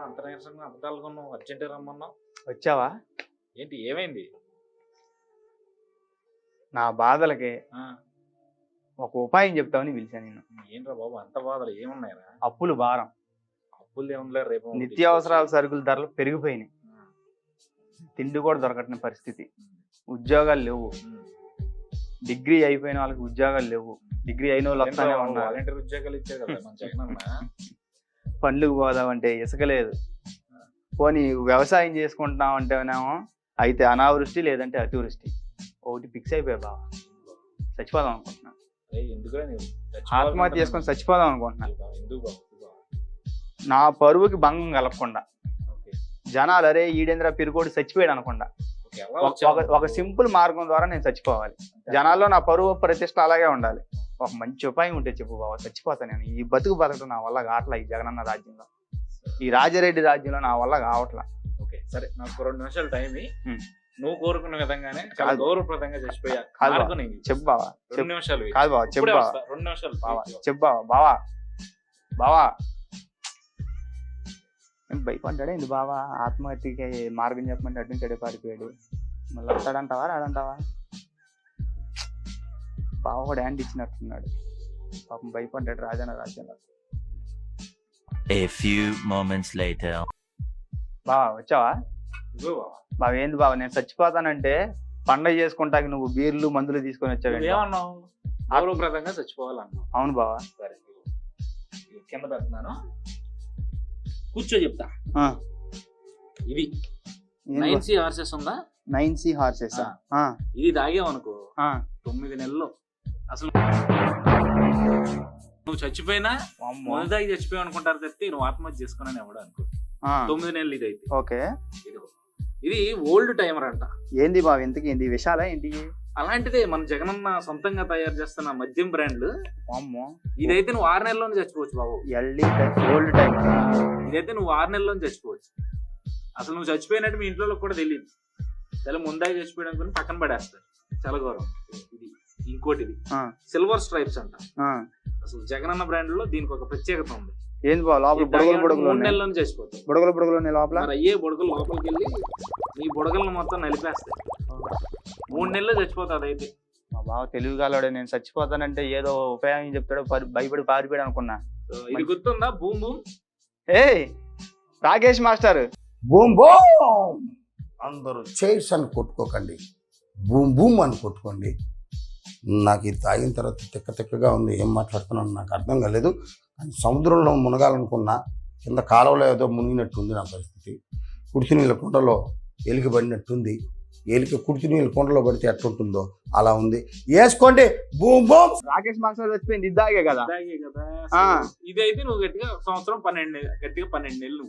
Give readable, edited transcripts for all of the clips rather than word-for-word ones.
అంత నీరసంగా అంత డల్గొన్నావు? అర్జెంట్ రమ్మన్నావు. వచ్చావా? ఏంటి ఏమైంది? నా బాధలకి ఆ, ఒక ఉపాయం చెప్తామని పిలిచాను నేను. ఏంట్రా బాబు అంత బాధలు ఏమున్నాయిరా? అప్పులు భారం, అప్పులు ఏముందిలే, రేపు నిత్యావసరాల సరుకుల ధరలు పెరిగిపోయినాయి, తిండి కూడా దొరకట్ని పరిస్థితి, ఉద్యోగాలు లేవు, డిగ్రీ అయిపోయిన వాళ్ళకి ఉద్యోగాలు లేవు, డిగ్రీ అయిన వాళ్ళు వస్తానే ఉన్నారు, వాలంటీర్ ఉద్యోగాలు ఇచ్చారు కదా మన జగన్ అన్న. పనులకు పోదామంటే ఇసుక లేదు, పోనీ వ్యవసాయం చేసుకుంటున్నాం అంటేనేమో అయితే అనావృష్టి లేదంటే అతివృష్టి. ఒకటి ఫిక్స్ అయిపోయా బావ, చచ్చిపోదాం అనుకుంటున్నా. ఎందుకురా నువ్వు ఆత్మహత్య చేసుకొని చచ్చిపోదాం అనుకుంటున్నా. ఎందుకు బాబు? నా పరువుకి భంగం కలగకుండా, ఓకే జనాలు అరే ఈడేంద్ర పిరుకోడు చచ్చిపోయాడు అనకుండా ఓకే, ఎలా వచ్చావు? ఒక సింపుల్ మార్గం ద్వారా నేను చచ్చిపోవాలి. జనాల్లో నా పరువు ప్రతిష్ట అలాగే ఉండాలి. ఒక మంచి ఉపాయం ఉంటే చెప్పు బావ, చచ్చిపోతా నేను. ఈ బతకడం నా వల్ల కావట్లా, ఈ జగనన్న రాజ్యంలో, ఈ రాజారెడ్డి రాజ్యంలో నా వల్ల కావట్లా. ఓకే సరే, నాకు 2 నిమిషాలు టైం నువ్వు కోరుకున్న విధంగానే చాలా గౌరవప్రదంగా చచ్చిపోయా. చెప్పు బావా, 2 నిమిషాలు కాదు బావ, చెప్పు బావా, 2 నిమిషాలు బావా, చెప్పు బావా. బావా బావా భయపడ్డాడే ఇది బావా, ఆత్మహత్యకి మార్గం చెప్పమంటే అటు నుంచి అడే పారిపోయాడు. మళ్ళీ వస్తాడంటావా రాడంటావా? బావ కూడా హ్యాండ్ ఇచ్చినట్టున్నాడు పాపం, భయపడ్డాడు రాజన్న రాజ్యంలో. A few moments later. బావా వచ్చావా? ఇదిగో బావ. బావ ఏంది బావ, నేను చచ్చిపోతానంటే పండగ చేసుకుంటాకి నువ్వు బీర్లు మందులు తీసుకొని వచ్చావు. ఏమన్నావు? గౌరవప్రదంగా చచ్చిపోవాలన్నావు. అవును బావా. సరే కింద పెడుతున్నాను, కూర్చో చెప్తా. ఇది 9C హార్సెస్ ఉందా? 9C horses. ఇది తాగేవనుకో 9 నెలలు అసలు నువ్వు చచ్చిపోయినా మొదలు తాగి చచ్చిపోయావు అనుకుంటారు తప్పితే నువ్వు ఆత్మహత్య చేసుకున్నాను ఎవడు అనుకో. 9 నెలలు ఇది అయితే. ఓకే, ఇది ఓల్డ్ టైమర్ అంట. ఏంది బావ ఇంతకి, ఏంది విషాలా ఏంటి? అలాంటిదే మన జగనన్న సొంతంగా తయారు చేస్తున్న మద్యం బ్రాండ్లు. అమ్మో, ఇదైతే నువ్వు 6 నెలల్లోనే చచ్చిపోవచ్చు బాబు. Old time. ఇదైతే నువ్వు 6 నెలల్లోనే చచ్చిపోవచ్చు. అసలు నువ్వు చచ్చిపోయినట్టు మీ ఇంట్లో కూడా తెలియదు. చాలా ముందాగా చచ్చిపోయడం అనుకుని పక్కన పడేస్తారు. చాలా గౌరవం. ఇది ఇంకోటి, ఇది సిల్వర్ స్ట్రైప్స్ అంట. అసలు జగనన్న బ్రాండ్ లో దీనికి ఒక ప్రత్యేకత ఉంది. ఏంది బావ, లోపల బుడగలు 3 నెలల్లోనే చచ్చిపోతాయి. బుడగలు లోపల అయ్యే బుడగలు లోపలికి వెళ్ళి ఈ బుడగలను మొత్తం నలిపేస్తాయి. 3 నెలల్లో చచ్చిపోతుంది. అదైతే మా బావ తెలివిగాలాడే, నేను చచ్చిపోతానంటే ఏదో ఉపాయం చెప్తాడో భయపడి పారిపోయాడు అనుకున్నా. ఇది గుర్తుందా? Boom boom. ఏ రాకేష్ మాస్టర్, బూమ్ బూమ్. అందరూ చైర్స్ అని కొట్టుకోకండి, బూమ్ బూమ్ అని కొట్టుకోండి. నాకు ఇది తాగిన తర్వాత తిక్కగా ఉంది, ఏం మాట్లాడుతున్నాను నాకు అర్థం కాలేదు. కానీ సముద్రంలో మునగాలనుకున్నా, కింద కాలువలో ఏదో మునిగినట్టుంది నా పరిస్థితి. కుడితి నీళ్ళ కుండలో ఎలిక పడినట్టుంది. ఎలిక కుడితి నీళ్ళ కుండలో పడితే ఎట్లుంటుందో అలా ఉంది. వేసుకోండి బూమ్ బూమ్. రాకేష్ మాస్టర్ చచ్చిపోయింది ఇద్దాగే కదా. ఇది అయితే నువ్వు గట్టిగా సంవత్సరం 12 నెలలు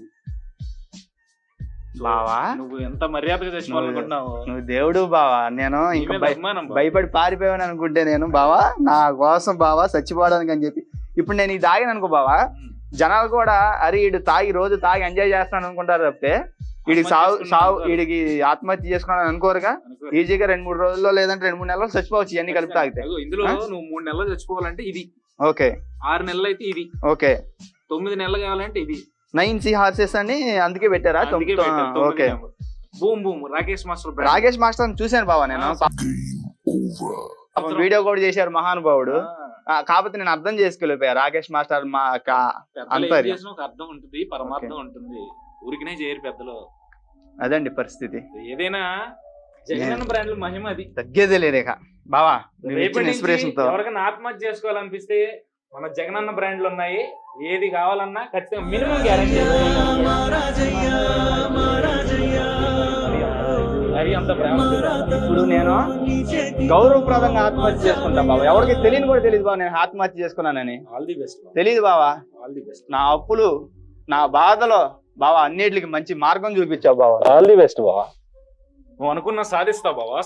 బావా, నువ్వు ఎంత మర్యాదగా చచ్చిపోవాలనుకుంటున్నావు. నువ్వు దేవుడు బావా. నేను ఇంకా భయపడి పారిపోయాను అనుకుంటే నేను బావా, నా కోసం బావా చచ్చిపోవడానికి అని చెప్పి ఇప్పుడు నేను ఇది తాగిన అనుకో బావా, జనాలు కూడా అరే వీడు తాగి రోజు తాగి ఎంజాయ్ చేస్తాను అనుకుంటారు తప్పితే వీడికి సావు వీడికి ఆత్మహత్య చేసుకోవాలని అనుకోరుగా. ఈజీగా 2-3 రోజుల్లో లేదంటే 2-3 నెలల్లో చచ్చిపోవచ్చు ఇవన్నీ కలిపి తాగితే. ఇందులో నువ్వు 3 నెలలు చచ్చిపోవాలంటే ఇది. ఓకే, 6 నెలలు అయితే ఇది. ఓకే, 9 నెలలు కావాలంటే ఇది. 9C హార్సెస్ అని అందుకే పెట్టారా? Okay, boom boom Rakesh master. Rakesh master చూశాను బావా నేను, వీడియో కూడా చేశారు మహానుభావుడు. కాకపోతే నేను అర్థం చేసుకోలేకపోయా రాకేష్ మాస్టర్ మా అర్థం ఉంటుంది, పరమార్థం ఉంటుంది. ఊరికినే చేయరు పెద్దలు. అదండి పరిస్థితి. ఏదైనా జగనన్న బ్రాండ్ మహిమ అది తగ్గేదే లేదేక బావా. ఇన్స్పిరేషన్ తో ఎవరికైనా ఆత్మహత్య చేసుకోవాలనిపిస్తే మన జగనన్న బ్రాండ్లు ఉన్నాయి. ఏది కావాలన్నా ఖచ్చితంగా మినిమం గ్యారెంటీ. ఇప్పుడు నేను గౌరవప్రదంగా ఆత్మహత్య చేసుకుంటా బాబా. ఎవరికి తెలియని కూడా తెలియదు బాబా నేను ఆత్మహత్య చేసుకున్నానని. All the best. తెలియదు బావా. All the best. నా అప్పులు, నా బాధలో బావా అన్నిటికి మంచి మార్గం చూపించావు బావా. ఆల్ ది బెస్ట్ బావా. నువ్వు అనుకున్నా సాధిస్తావు బావా.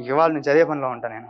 ఇవాళ నుంచి అదే పనిలో ఉంటా నేను.